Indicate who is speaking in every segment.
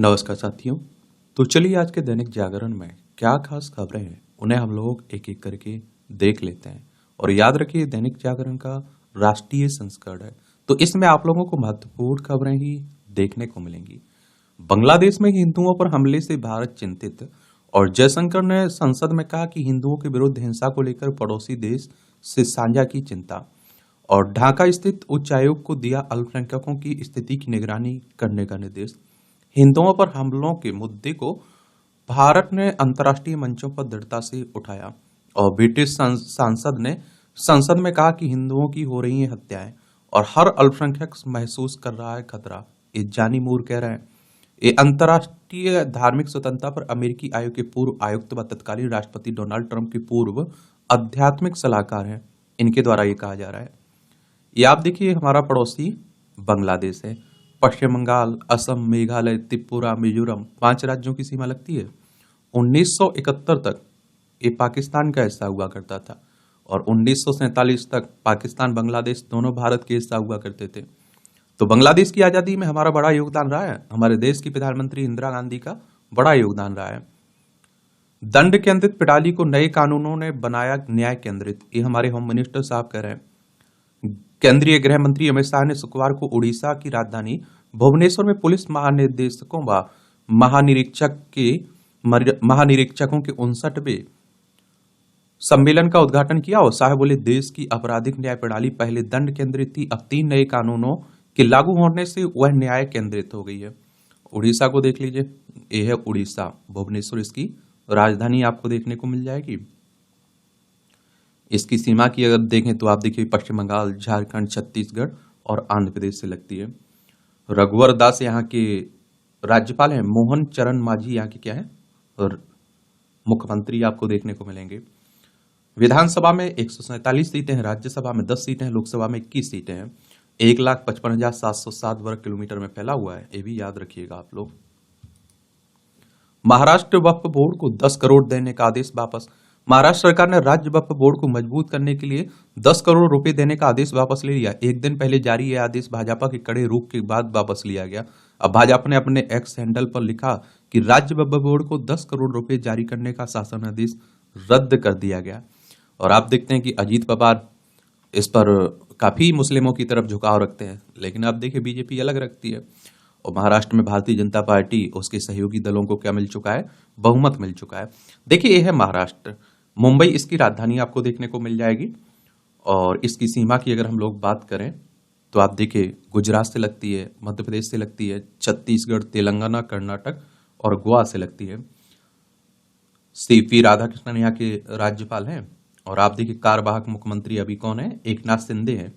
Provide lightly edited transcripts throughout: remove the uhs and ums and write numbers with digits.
Speaker 1: नमस्कार साथियों। तो चलिए आज के दैनिक जागरण में क्या खास खबरें हैं उन्हें हम लोग एक एक करके देख लेते हैं। और याद रखिए दैनिक जागरण का राष्ट्रीय संस्करण है, तो इसमें आप लोगों को महत्वपूर्ण खबरें ही देखने को मिलेंगी। बांग्लादेश में हिंदुओं पर हमले से भारत चिंतित, और जयशंकर ने संसद में कहा कि हिंदुओं के विरुद्ध हिंसा को लेकर पड़ोसी देश से साझा की चिंता। और ढाका स्थित उच्चायोग को दिया अल्पसंख्यकों की स्थिति की निगरानी करने का निर्देश। हिंदुओं पर हमलों के मुद्दे को भारत ने अंतर्राष्ट्रीय मंचों पर दृढ़ता से उठाया। और ब्रिटिश सांसद ने संसद में कहा कि हिंदुओं की हो रही है हत्याएं और हर अल्पसंख्यक महसूस कर रहा है खतरा। ये जानी मूर कह रहे हैं। ये अंतर्राष्ट्रीय धार्मिक स्वतंत्रता पर अमेरिकी आयोग के पूर्व आयुक्त व तत्कालीन राष्ट्रपति डोनाल्ड ट्रंप के पूर्व आध्यात्मिक सलाहकार हैं, इनके द्वारा ये कहा जा रहा है। ये आप देखिए हमारा पड़ोसी बांग्लादेश है। पश्चिम बंगाल, असम, मेघालय, त्रिपुरा, मिजोरम 5 राज्यों की सीमा लगती है। 1971 तक ये पाकिस्तान का हिस्सा हुआ करता था और 1947 तक पाकिस्तान बांग्लादेश दोनों भारत के हिस्सा हुआ करते थे। तो बांग्लादेश की आजादी में हमारा बड़ा योगदान रहा है। हमारे देश की प्रधानमंत्री इंदिरा गांधी का बड़ा योगदान रहा है। दंड केंद्रित प्रणाली को नए कानूनों ने बनाया न्याय केंद्रित, ये हमारे होम मिनिस्टर साहब कह रहे हैं। केंद्रीय गृह मंत्री अमित शाह ने शुक्रवार को उड़ीसा की राजधानी भुवनेश्वर में पुलिस महानिदेशकों व महानिरीक्षकों के 59वें सम्मेलन का उद्घाटन किया। और शाह बोले, देश की आपराधिक न्याय प्रणाली पहले दंड केंद्रित थी, अब 3 नए कानूनों के लागू होने से वह न्याय केंद्रित हो गई है। उड़ीसा को देख लीजिए, यह है उड़ीसा, भुवनेश्वर इसकी राजधानी आपको देखने को मिल जाएगी। इसकी सीमा की अगर देखें तो आप देखिए पश्चिम बंगाल, झारखंड, छत्तीसगढ़ और आंध्र प्रदेश से लगती है। रघुवर दास यहाँ के राज्यपाल हैं। मोहन चरण मांझी यहाँ के क्या है और मुख्यमंत्री आपको देखने को मिलेंगे। विधानसभा में 147 सीटें हैं, राज्यसभा में 10 सीटें हैं, लोकसभा में 21 सीटें हैं। 1,55,707 वर्ग किलोमीटर में फैला हुआ है, ये भी याद रखिएगा आप लोग। महाराष्ट्र वक्फ बोर्ड को 10 करोड़ देने का आदेश वापस। महाराष्ट्र सरकार ने राज्य वक्फ बोर्ड को मजबूत करने के लिए 10 करोड़ रुपए देने का आदेश वापस ले लिया। एक दिन पहले जारी यह आदेश भाजपा के कड़े रुख के बाद वापस लिया गया। अब भाजपा ने अपने एक्स हैंडल पर लिखा कि राज्य वक्फ बोर्ड को 10 करोड़ रुपए जारी करने का शासन आदेश रद्द कर दिया गया। और आप देखते हैं कि अजीत पवार इस पर काफी मुस्लिमों की तरफ झुकाव रखते हैं, लेकिन आप देखिए बीजेपी अलग रखती है। और महाराष्ट्र में भारतीय जनता पार्टी उसके सहयोगी दलों को क्या मिल चुका है, बहुमत मिल चुका है। देखिए यह है महाराष्ट्र, मुंबई इसकी राजधानी आपको देखने को मिल जाएगी। और इसकी सीमा की अगर हम लोग बात करें तो आप देखिए गुजरात से लगती है, मध्य प्रदेश से लगती है, छत्तीसगढ़, तेलंगाना, कर्नाटक और गोवा से लगती है। सीपी राधाकृष्णन यहाँ के राज्यपाल हैं। और आप देखिए कार्यवाहक मुख्यमंत्री अभी कौन है, एकनाथ शिंदे हैं।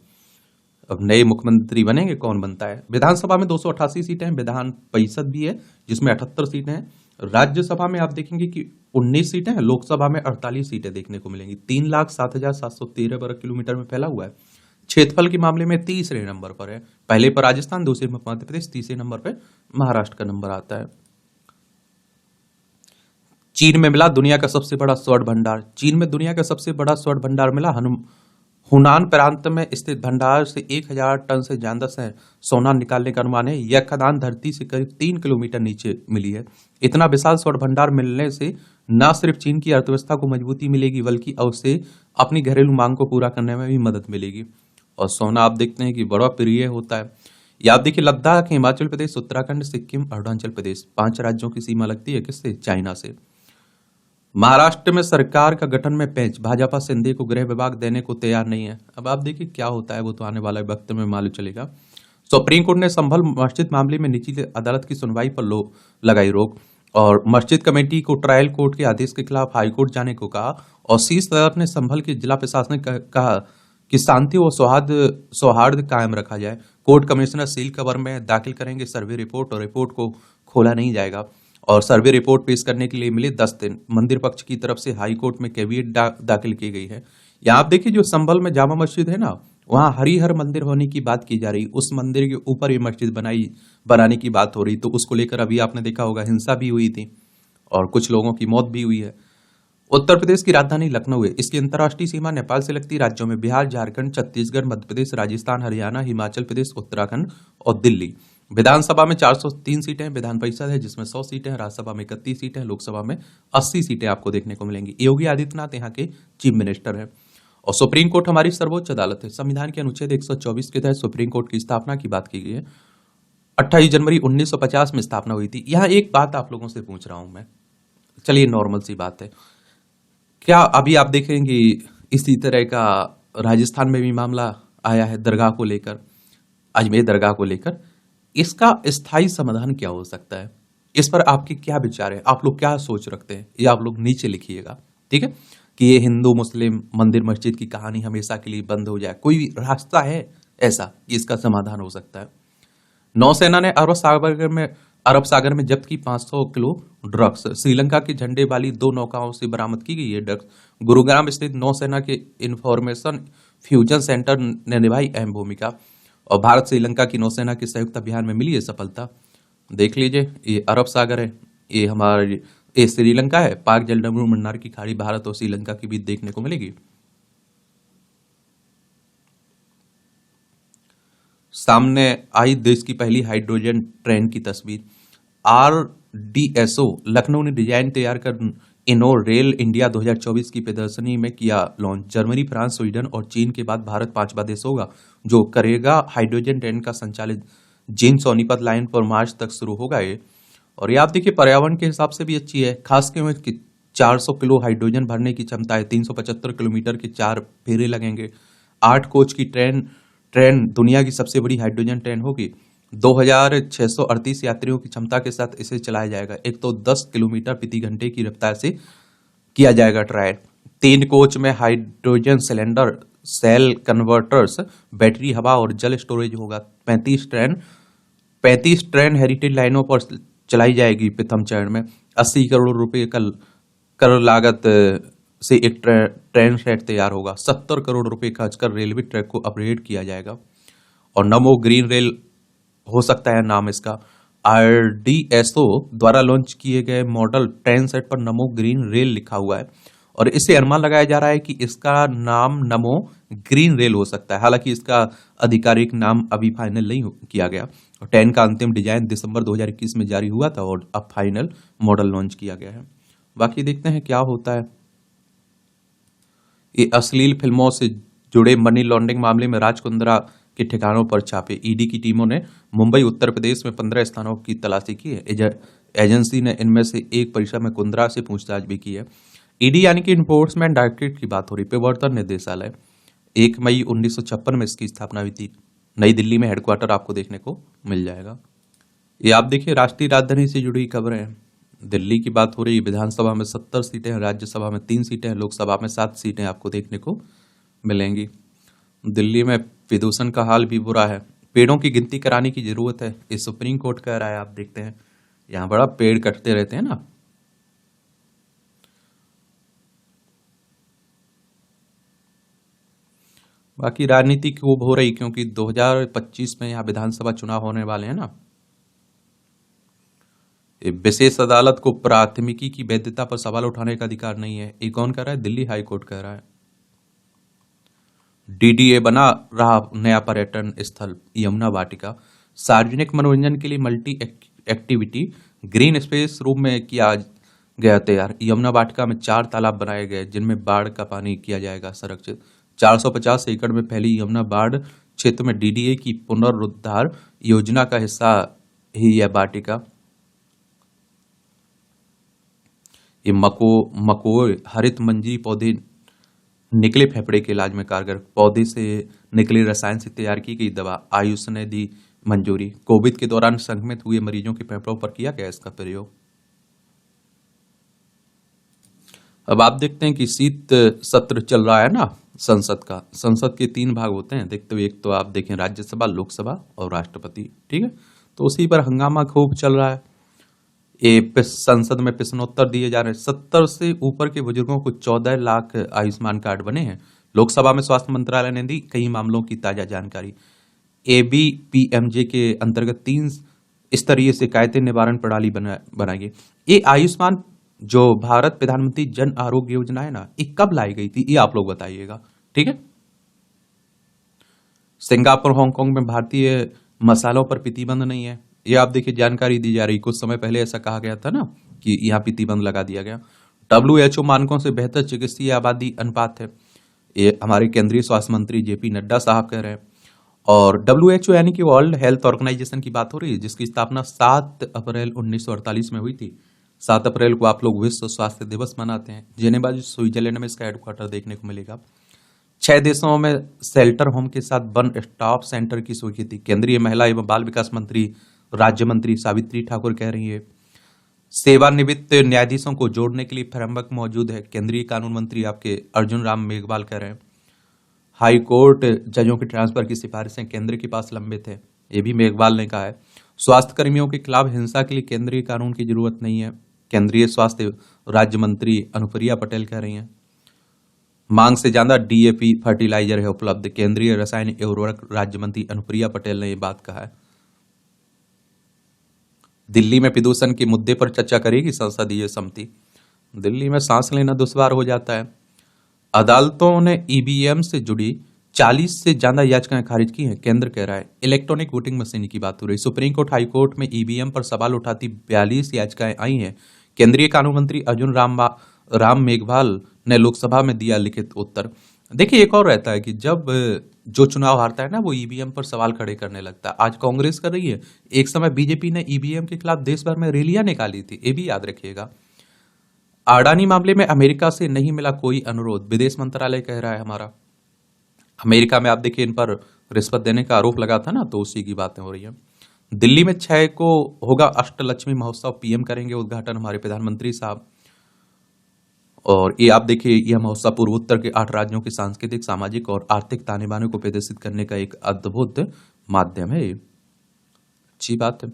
Speaker 1: अब नए मुख्यमंत्री बनेंगे, कौन बनता है। विधानसभा में 288 सीटें हैं, विधान परिषद भी है जिसमें 78 सीटें हैं। राज्यसभा में आप देखेंगे कि 19 सीटें हैं, लोकसभा में 48 सीटें देखने को मिलेंगी। 3,07,713 वर्ग किलोमीटर में फैला हुआ है। क्षेत्रफल के मामले में तीसरे नंबर पर है। पहले पर राजस्थान, दूसरे पर मध्य प्रदेश, तीसरे नंबर पर महाराष्ट्र का नंबर आता है। चीन में मिला दुनिया का सबसे बड़ा स्वर्ण भंडार। चीन में दुनिया का सबसे बड़ा स्वर्ण भंडार मिला। हुनान प्रांत में स्थित भंडार से 1000 टन से ज्यादा से सोना निकालने का अनुमान है। यह खदान धरती से करीब 3 किलोमीटर नीचे मिली है। इतना विशाल स्वर्ण भंडार मिलने से न सिर्फ चीन की अर्थव्यवस्था को मजबूती मिलेगी, बल्कि उसे अपनी घरेलू मांग को पूरा करने में भी मदद मिलेगी। और सोना आप देखते हैं कि बड़ा प्रिय होता है। या आप देखिए लद्दाख, हिमाचल प्रदेश, उत्तराखंड, सिक्किम, अरुणाचल प्रदेश 5 राज्यों की सीमा लगती है किससे, चाइना से। महाराष्ट्र में सरकार का गठन में पेंच, भाजपा शिंदे को गृह विभाग देने को तैयार नहीं है। अब आप देखिए क्या होता है, वो तो आने वाले वक्त में मालूम चलेगा। सुप्रीम कोर्ट ने संभल मस्जिद मामले में निचली अदालत की सुनवाई पर लगाई रोक। और मस्जिद कमेटी को ट्रायल कोर्ट के आदेश के खिलाफ हाईकोर्ट जाने को कहा। और शीर्ष अदालत ने संभल के जिला प्रशासन ने कहा कि शांति और सौहार्द कायम रखा जाए। कोर्ट कमिश्नर सील कवर में दाखिल करेंगे सर्वे रिपोर्ट, और रिपोर्ट को खोला नहीं जाएगा। और सर्वे रिपोर्ट पेश करने के लिए मिले 10 दिन। मंदिर पक्ष की तरफ से हाई कोर्ट में कैविएट दाखिल की गई है। यहाँ आप देखिए जो संभल में जामा मस्जिद है ना, वहां हरिहर मंदिर होने की बात की जा रही। उस मंदिर के ऊपर ये मस्जिद बनाने की बात हो रही। तो उसको लेकर अभी आपने देखा होगा हिंसा भी हुई थी और कुछ लोगों की मौत भी हुई है। उत्तर प्रदेश की राजधानी लखनऊ है। इसकी अंतर्राष्ट्रीय सीमा नेपाल से लगती राज्यों में बिहार, झारखंड, छत्तीसगढ़, मध्य प्रदेश, राजस्थान, हरियाणा, हिमाचल प्रदेश, उत्तराखंड और दिल्ली। विधानसभा में 403 सीटें, विधान परिषद है जिसमें 100 सीटें हैं, राज्यसभा में 31 सीटें, लोकसभा में 80 सीटें आपको देखने को मिलेंगी। योगी आदित्यनाथ यहाँ के चीफ मिनिस्टर हैं। और सुप्रीम कोर्ट हमारी सर्वोच्च अदालत है। संविधान के अनुच्छेद 124 के तहत सुप्रीम कोर्ट की स्थापना की बात की गई है। 28 जनवरी 1950 में स्थापना हुई थी। यहाँ एक बात आप लोगों से पूछ रहा हूं मैं, चलिए नॉर्मल सी बात है, क्या अभी आप देखेंगे इसी तरह का राजस्थान में भी मामला आया है दरगाह को लेकर, अजमेर दरगाह को लेकर, इसका स्थायी समाधान क्या हो सकता है? इस पर आपके क्या विचार है? आप लोग क्या सोच रखते हैं? ये आप लोग नीचे लिखिएगा, ठीक है? कि ये हिंदू मुस्लिम मंदिर मस्जिद की कहानी हमेशा के लिए बंद हो जाए, कोई रास्ता है ऐसा कि इसका समाधान हो सकता है? नौसेना ने अरब सागर में जब्त की 500 किलो ड्रग्स। श्रीलंका के झंडे वाली 2 नौकाओं से बरामद की गई है ड्रग्स। गुरुग्राम स्थित नौसेना के इंफॉर्मेशन फ्यूजन सेंटर ने निभाई अहम भूमिका। और भारत श्रीलंका की नौसेना के संयुक्त अभियान में मिली है सफलता। देख लीजिए, ये अरब सागर है, ये हमारे ये श्रीलंका है। पाक जलडमरू मन्नार की खाड़ी भारत और श्रीलंका के बीच देखने को मिलेगी। सामने आई देश की पहली हाइड्रोजन ट्रेन की तस्वीर। RDSO लखनऊ ने डिजाइन तैयार कर इनो रेल इंडिया 2024 की प्रदर्शनी में किया लॉन्च। जर्मनी, फ्रांस, स्वीडन और चीन के बाद भारत 5वां देश होगा जो करेगा हाइड्रोजन ट्रेन का संचालित। जीन सोनीपत लाइन पर मार्च तक शुरू होगा ये। और ये आप देखिए पर्यावरण के हिसाब से भी अच्छी है, खास के 400 किलो हाइड्रोजन भरने की क्षमता है। 375 किलोमीटर के 4 फेरे लगेंगे। 8 कोच की ट्रेन दुनिया की सबसे बड़ी हाइड्रोजन ट्रेन होगी। 2638 यात्रियों की क्षमता के साथ इसे चलाया जाएगा। एक तो 10 किलोमीटर प्रति घंटे की रफ्तार से किया जाएगा ट्रायल। 3 कोच में hydrogen cylinder, cell converters, battery, हवा और जल स्टोरेज होगा। 35 ट्रेन हेरिटेज लाइनों पर चलाई जाएगी। प्रथम चरण में 80 करोड़ रुपए कर लागत से एक ट्रेन सेट तैयार होगा। 70 करोड़ रुपए खर्च कर रेलवे ट्रैक को अपग्रेड किया जाएगा। और नमो ग्रीन रेल हो सकता है नाम इसका। RDSO द्वारा लॉन्च किए गए मॉडल ट्रेन सेट पर नमो ग्रीन रेल लिखा हुआ है और इससे अनुमान लगाया जा रहा है कि इसका नाम नमो ग्रीन रेल हो सकता है। हालांकि इसका आधिकारिक नाम अभी फाइनल नहीं किया गया। ट्रेन का अंतिम डिजाइन दिसंबर 2021 में जारी हुआ था और अब फाइनल मॉडल लॉन्च किया गया है। बाकी देखते हैं क्या होता है। ये अश्लील फिल्मों से जुड़े मनी लॉन्ड्रिंग मामले में राज कुंद्रा के ठिकानों पर छापे। ईडी की टीमों ने मुंबई, उत्तर प्रदेश में 15 स्थानों की तलाशी की है। एजेंसी ने इनमें से एक परिसर में कुंद्रा से पूछताछ भी की है। ईडी यानी कि इन्फोर्समेंट डायरेक्टरेट की बात हो रही। प्रवर्तन निदेशालय 1 मई 1956 में इसकी स्थापना हुई थी। नई दिल्ली में हेडक्वार्टर आपको देखने को मिल जाएगा। ये आप देखिए राष्ट्रीय राजधानी से जुड़ी खबरें हैं। दिल्ली की बात हो रही है। विधानसभा में 70 सीटें हैं, राज्यसभा में 3 सीटें हैं, लोकसभा में 7 सीटें आपको देखने को मिलेंगी। दिल्ली में प्रदूषण का हाल भी बुरा है। पेड़ों की गिनती कराने की जरूरत है, ये सुप्रीम कोर्ट कह रहा है। आप देखते हैं यहाँ बड़ा पेड़ कटते रहते हैं ना। बाकी राजनीति खूब हो रही क्योंकि 2025 में यहाँ विधानसभा चुनाव होने वाले हैं ना। विशेष अदालत को प्राथमिकी की वैधता पर सवाल उठाने का अधिकार नहीं है। ये कौन कह रहा है? दिल्ली हाई कोर्ट कह रहा है। DDA बना रहा नया पर्यटन स्थल यमुना वाटिका। सार्वजनिक मनोरंजन के लिए multi activity green space room में किया गया तैयार। यमुना वाटिका में 4 तालाब बनाए गए जिनमें बाढ़ का पानी किया जाएगा संरक्षित। 450 एकड़ में फैली यमुना बाढ़ क्षेत्र में DDA की पुनरुद्धार योजना का हिस्सा ही यह वाटिका। ये मकोय हरित मंजरी पौधे निकले फेफड़े के इलाज में कारगर। पौधे से निकले रसायन से तैयार की गई दवा आयुष ने दी मंजूरी। कोविड के दौरान संक्रमित हुए मरीजों के फेफड़ों पर किया गया इसका प्रयोग। अब आप देखते हैं कि शीत सत्र चल रहा है ना संसद का। संसद के 3 भाग होते हैं देखते हुए। एक तो आप देखें राज्यसभा, लोकसभा और राष्ट्रपति, ठीक है। तो उसी पर हंगामा खूब चल रहा है। ये संसद में प्रश्नोत्तर दिए जा रहे हैं। 70 से ऊपर के बुजुर्गों को 14 लाख आयुष्मान कार्ड बने हैं। लोकसभा में स्वास्थ्य मंत्रालय ने दी कई मामलों की ताजा जानकारी। ABPMJ के अंतर्गत 3 स्तरीय शिकायतें निवारण प्रणाली बनाई। ये आयुष्मान जो भारत प्रधानमंत्री जन आरोग्य योजना है ना, ये कब लाई गई थी ये आप लोग बताइएगा, ठीक है। सिंगापुर, हांगकांग में भारतीय मसालों पर प्रतिबंध नहीं है। ये आप देखिए जानकारी दी जा रही, कुछ समय पहले ऐसा कहा गया था ना कि यहाँ प्रतिबंध लगा दिया गया। WHO मानकों से बेहतर चिकित्सीय आबादी अनुपात है, ये हमारे केंद्रीय स्वास्थ्य मंत्री जेपी नड्डा साहब कह रहे हैं। और WHO यानी कि वर्ल्ड हेल्थ ऑर्गेनाइजेशन की बात हो रही है, जिसकी स्थापना 7 अप्रैल 1948 में हुई थी। 7 अप्रैल को आप लोग विश्व स्वास्थ्य दिवस मनाते हैं। जेनेवा स्विट्जरलैंड में इसका हेडक्वार्टर देखने को मिलेगा। 6 देशों में शेल्टर होम के साथ वन स्टॉप सेंटर की स्वीकृति केंद्रीय महिला एवं बाल विकास मंत्री राज्य मंत्री सावित्री ठाकुर कह रही है। सेवानिवृत्त न्यायाधीशों को जोड़ने के लिए फ्रेमवर्क मौजूद है, केंद्रीय कानून मंत्री आपके अर्जुन राम मेघवाल कह रहे हैं। हाई कोर्ट जजों के ट्रांसफर की सिफारिशें केंद्र के पास लंबित है, ये भी मेघवाल ने कहा है। स्वास्थ्य कर्मियों के खिलाफ हिंसा के लिए केंद्रीय कानून की जरूरत नहीं है, केंद्रीय स्वास्थ्य राज्य मंत्री अनुप्रिया पटेल कह रही हैं। मांग से ज्यादा DAP फर्टिलाइजर है उपलब्ध, केंद्रीय रसायन एवं उर्वरक राज्य मंत्री अनुप्रिया पटेल ने यह बात कहा है। दिल्ली में प्रदूषण के मुद्दे पर चर्चा करेगी संसदीय समिति। दिल्ली में सांस लेना दुश्वार हो जाता है। अदालतों ने EVM से जुड़ी 40 से ज्यादा याचिकाएं खारिज की हैं, केंद्र कह रहा है। इलेक्ट्रॉनिक वोटिंग मशीन की बात हो रही, सुप्रीम कोर्ट हाई कोर्ट में EVM पर सवाल उठाती 42 याचिकाएं आई हैं। केंद्रीय कानून मंत्री अर्जुन राम मेघवाल ने लोकसभा में दिया लिखित उत्तर। देखिए एक और रहता है कि जब जो चुनाव हारता है ना, वो EVM पर सवाल खड़े करने लगता है। आज कांग्रेस कर रही है, एक समय बीजेपी ने EVM के खिलाफ देश भर में रैलियां निकाली थी, ये भी याद रखिएगा। अडानी मामले में अमेरिका से नहीं मिला कोई अनुरोध, विदेश मंत्रालय कह रहा है हमारा। अमेरिका में आप देखिए इन पर रिश्वत देने का आरोप लगा था ना, तो उसी की बातें हो रही हैं। दिल्ली में 6 को होगा अष्टलक्ष्मी महोत्सव, PM करेंगे उद्घाटन हमारे प्रधानमंत्री साहब। और ये आप देखिए, यह महोत्सव पूर्वोत्तर के 8 राज्यों के सांस्कृतिक, सामाजिक और आर्थिक ताने बाने को प्रदर्शित करने का एक अद्भुत माध्यम है। अच्छी बात है।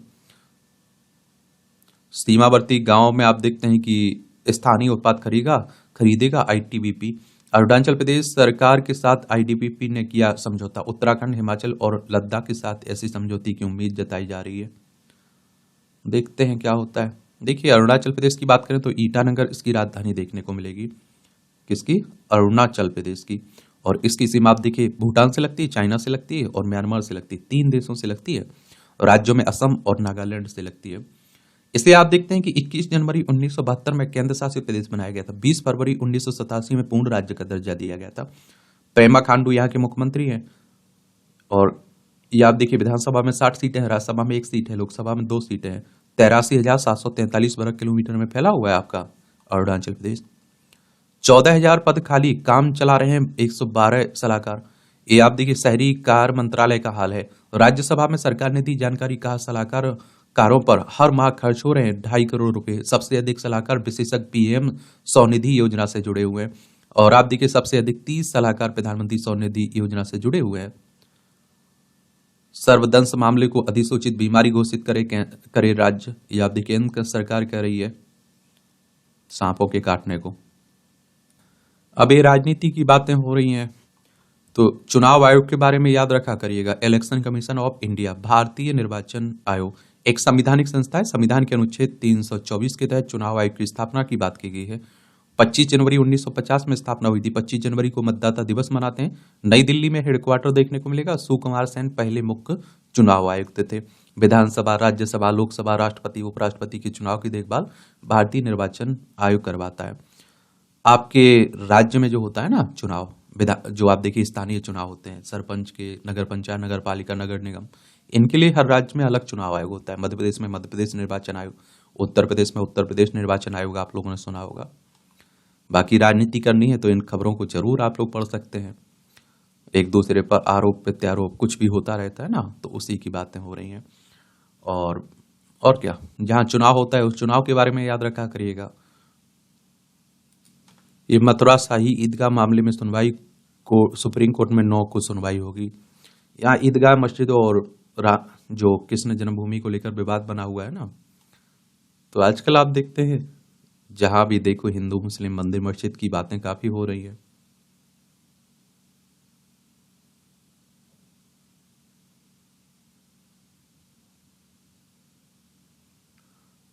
Speaker 1: सीमावर्ती गांव में आप देखते हैं कि स्थानीय उत्पाद खरीदेगा ITBP। अरुणाचल प्रदेश सरकार के साथ ITBP ने किया समझौता, उत्तराखंड, हिमाचल और लद्दाख के साथ ऐसी समझौते की उम्मीद जताई जा रही है। देखते हैं क्या होता है। देखिए अरुणाचल प्रदेश की बात करें तो ईटानगर इसकी राजधानी देखने को मिलेगी, किसकी? अरुणाचल प्रदेश की। और इसकी सीमा आप देखिए भूटान से लगती है, चाइना से लगती है और म्यांमार से लगती है, 3 देशों से लगती है। राज्यों में असम और नागालैंड से लगती है। इसलिए आप देखते हैं कि 21 जनवरी 1972 में केंद्र शासित प्रदेश बनाया गया था। 20 फरवरी 1987 में पूर्ण राज्य का दर्जा दिया गया था। पेमा खांडू यहाँ के मुख्यमंत्री हैं। और ये आप देखिए विधानसभा में 60 सीटें हैं, राज्यसभा में 1 सीट है, लोकसभा में 2 सीटें हैं। 83,743 वर्ग किलोमीटर में फैला हुआ है आपका अरुणाचल प्रदेश। 14,000 पद खाली, काम चला रहे हैं 112 सलाहकार। ये आप देखिए शहरी कार्य मंत्रालय का हाल है। राज्यसभा में सरकार ने दी जानकारी, कहा सलाहकार कारों पर हर माह खर्च हो रहे हैं 2.5 करोड़ रुपए। सबसे अधिक सलाहकार विशेषज्ञ PM स्वनिधि योजना से जुड़े हुए हैं। और आप देखिए सबसे अधिक 30 सलाहकार प्रधानमंत्री स्वनिधि योजना से जुड़े हुए हैं। सर्वदंश मामले को अधिसूचित बीमारी घोषित करे राज्य, या आप देखिए केंद्र सरकार कह रही है सांपों के काटने को। अब ये राजनीति की बातें हो रही हैं, तो चुनाव आयोग के बारे में याद रखा करिएगा। इलेक्शन कमीशन ऑफ इंडिया, भारतीय निर्वाचन आयोग एक संवैधानिक संस्था है। संविधान के अनुच्छेद 324 के तहत चुनाव आयोग की स्थापना की बात की गई है। 25 जनवरी 1950 में स्थापना हुई थी। 25 जनवरी को मतदाता दिवस मनाते हैं। नई दिल्ली में हेडक्वार्टर देखने को मिलेगा। सुकुमार सेन पहले मुख्य चुनाव आयुक्त थे। विधानसभा, राज्यसभा, लोकसभा, राष्ट्रपति, उपराष्ट्रपति के चुनाव की देखभाल भारतीय निर्वाचन आयोग करवाता है। आपके राज्य में जो होता है ना चुनाव, जो आप देखिए स्थानीय चुनाव होते हैं, सरपंच के, नगर पंचायत, नगर पालिका, नगर निगम, इनके लिए हर राज्य में अलग चुनाव आयोग होता है। मध्य प्रदेश में मध्य प्रदेश निर्वाचन आयोग, उत्तर प्रदेश में उत्तर प्रदेश निर्वाचन आयोग, आप लोगों ने सुना होगा। बाकी राजनीति करनी है तो इन खबरों को जरूर आप लोग पढ़ सकते हैं। एक दूसरे पर आरोप प्रत्यारोप कुछ भी होता रहता है ना, तो उसी की बातें हो रही हैं। और क्या, जहां चुनाव होता है उस चुनाव के बारे में याद रखा करिएगा। ये मथुरा शाही ईदगाह मामले में सुनवाई को सुप्रीम कोर्ट में 9 को सुनवाई होगी। यहाँ ईदगाह मस्जिद और जो कृष्ण जन्मभूमि को लेकर विवाद बना हुआ है ना, तो आजकल आप देखते हैं जहां भी देखो हिंदू मुस्लिम मंदिर मस्जिद की बातें काफी हो रही है।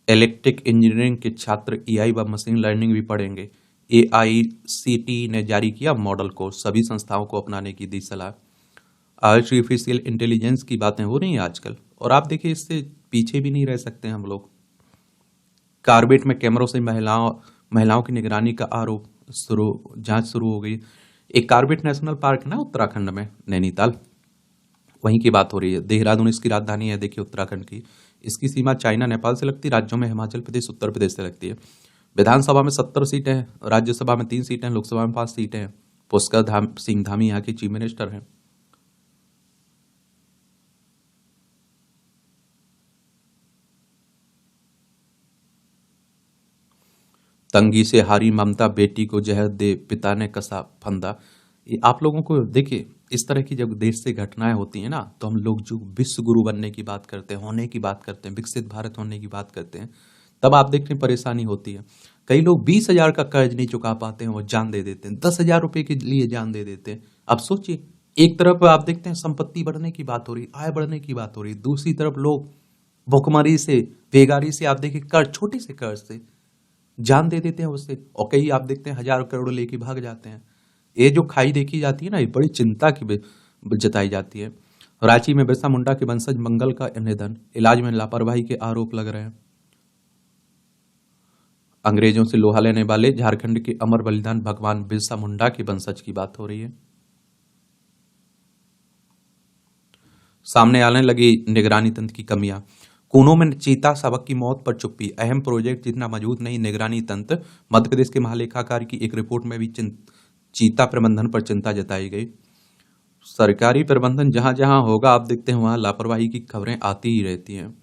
Speaker 1: इलेक्ट्रिक इंजीनियरिंग के छात्र AI व मशीन लर्निंग भी पढ़ेंगे। AICTE ने जारी किया मॉडल कोर्स, सभी संस्थाओं को अपनाने की दी सलाह। आर्टिफिशियल इंटेलिजेंस की बातें हो रही हैं आजकल, और आप देखिए इससे पीछे भी नहीं रह सकते हम लोग। कार्बेट में कैमरों से महिलाओं की निगरानी का आरोप जांच शुरू हो गई। एक कार्बेट नेशनल पार्क है ना उत्तराखंड में, नैनीताल, वहीं की बात हो रही है। देहरादून इसकी राजधानी है, देखिए उत्तराखंड की। इसकी सीमा चाइना नेपाल से लगती है, राज्यों में हिमाचल प्रदेश उत्तर प्रदेश से लगती है। विधानसभा में 70 सीटें हैं, राज्यसभा में 3 सीटें हैं, लोकसभा में 5 सीटें हैं। पुष्कर सिंह धामी यहाँ के चीफ मिनिस्टर हैं। तंगी से हारी ममता, बेटी को जहर दे पिता ने कसा फंदा। ये आप लोगों को देखिए, इस तरह की जब देश से घटनाएं होती हैं ना, तो हम लोग जो विश्व गुरु बनने की बात करते हैं, होने की बात करते हैं, विकसित भारत होने की बात करते हैं, तब आप देखते हैं परेशानी होती है। कई लोग 20,000 का कर्ज नहीं चुका पाते हैं, वो जान दे देते हैं। 10,000 रुपए के लिए जान दे देते हैं। अब सोचिए, एक तरफ आप देखते हैं संपत्ति बढ़ने की बात हो रही, आय बढ़ने की बात हो रही, दूसरी तरफ लोग भुखमरी से, बेगारी से, आप देखिए कर्ज, छोटे से कर्ज से जान दे देते हैं उससे, और कई आप देखते हैं 1,000 करोड़ लेके भाग जाते हैं। ये जो खाई देखी जाती है ना, ये बड़ी चिंता की जताई जाती है। रांची में बिरसा मुंडा के वंशज मंगल का निधन, इलाज में लापरवाही के आरोप लग रहे हैं। अंग्रेजों से लोहा लेने वाले झारखंड के अमर बलिदान भगवान बिरसा मुंडा के वंशज की बात हो रही है। सामने आने लगी निगरानी तंत्र की कमियां। कूनो में चीता शावक की मौत पर चुप्पी, अहम प्रोजेक्ट जितना मौजूद नहीं निगरानी तंत्र। मध्य प्रदेश के महालेखाकार की एक रिपोर्ट में भी चीता प्रबंधन पर चिंता जताई गई। सरकारी प्रबंधन जहां जहां होगा, आप देखते हैं वहां लापरवाही की खबरें आती ही रहती हैं।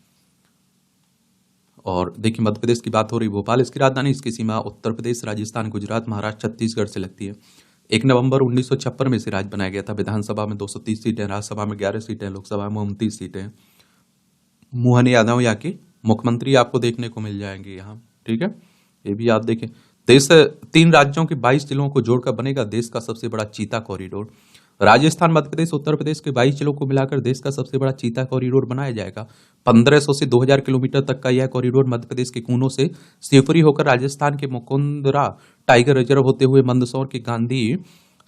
Speaker 1: और देखिए मध्य प्रदेश की बात हो रही, भोपाल इसकी राजधानी, इसकी सीमा उत्तर प्रदेश, राजस्थान, गुजरात, महाराष्ट्र, छत्तीसगढ़ से लगती है। 1 नवंबर 1956 में इसे राज्य बनाया गया था। विधानसभा में 230 सीटें, राज्यसभा में 11 सीटें, लोकसभा में 29 सीटें। मोहन यादव यहाँ के मुख्यमंत्री आपको देखने को मिल जाएंगे यहाँ, ठीक है। ये भी आप देखें, देश 3 राज्यों के 22 जिलों को जोड़कर बनेगा देश का सबसे बड़ा चीता कॉरिडोर। राजस्थान, मध्य प्रदेश, उत्तर प्रदेश के 22 जिलों को मिलाकर देश का सबसे बड़ा चीता कॉरिडोर बनाया जाएगा। 1500 से 2000 किलोमीटर तक का यह कॉरिडोर मध्य प्रदेश के कूनो से शिवपुरी होकर राजस्थान के मुकुंदरा टाइगर रिजर्व होते हुए मंदसौर के गांधी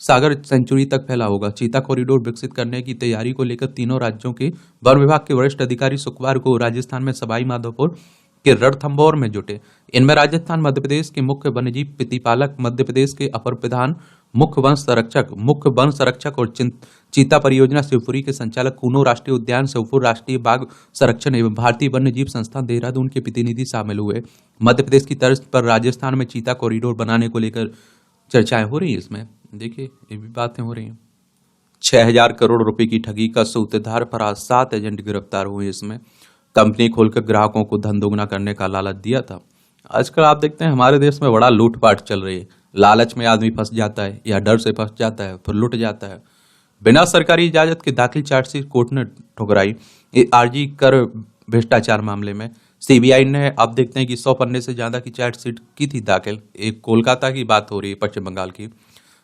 Speaker 1: सागर सेंचुरी तक फैला होगा। चीता कॉरिडोर विकसित करने की तैयारी को लेकर तीनों राज्यों के वन विभाग के वरिष्ठ अधिकारी शुक्रवार को राजस्थान में सवाई माधोपुर के रणथंभौर में जुटे। इनमें राजस्थान, मध्य प्रदेश के मुख्य वन्यजीव प्रतिपालक, मध्य प्रदेश के अपर प्रधान मुख्य वन संरक्षक और चीता परियोजना शिवपुरी के संचालक, कूनो राष्ट्रीय उद्यान, शिवपुर राष्ट्रीय बाघ संरक्षण एवं भारतीय वन्य जीव संस्थान देहरादून के प्रतिनिधि शामिल हुए। मध्य प्रदेश की तर्ज पर राजस्थान में चीता कॉरिडोर बनाने को लेकर चर्चाएं हो रही है। इसमें देखिए ये भी बातें हो रही हैं। 6,000 करोड़ रुपए की ठगी का सूत्रधार फरार, 7 एजेंट गिरफ्तार हुए। इसमें कंपनी खोलकर ग्राहकों को धन दोगुना करने का लालच दिया था। आजकल आप देखते हैं हमारे देश में बड़ा लूटपाट चल रही है। लालच में आदमी फंस जाता है या डर से फंस जाता है, फिर लुट जाता है। बिना सरकारी इजाजत के दाखिल चार्जशीट कोर्ट ने ठुकराई। आरजी कर भ्रष्टाचार मामले में सीबीआई ने, आप देखते हैं कि 100 पन्ने से ज्यादा की चार्जशीट की थी दाखिल। एक कोलकाता की बात हो रही है, पश्चिम बंगाल की।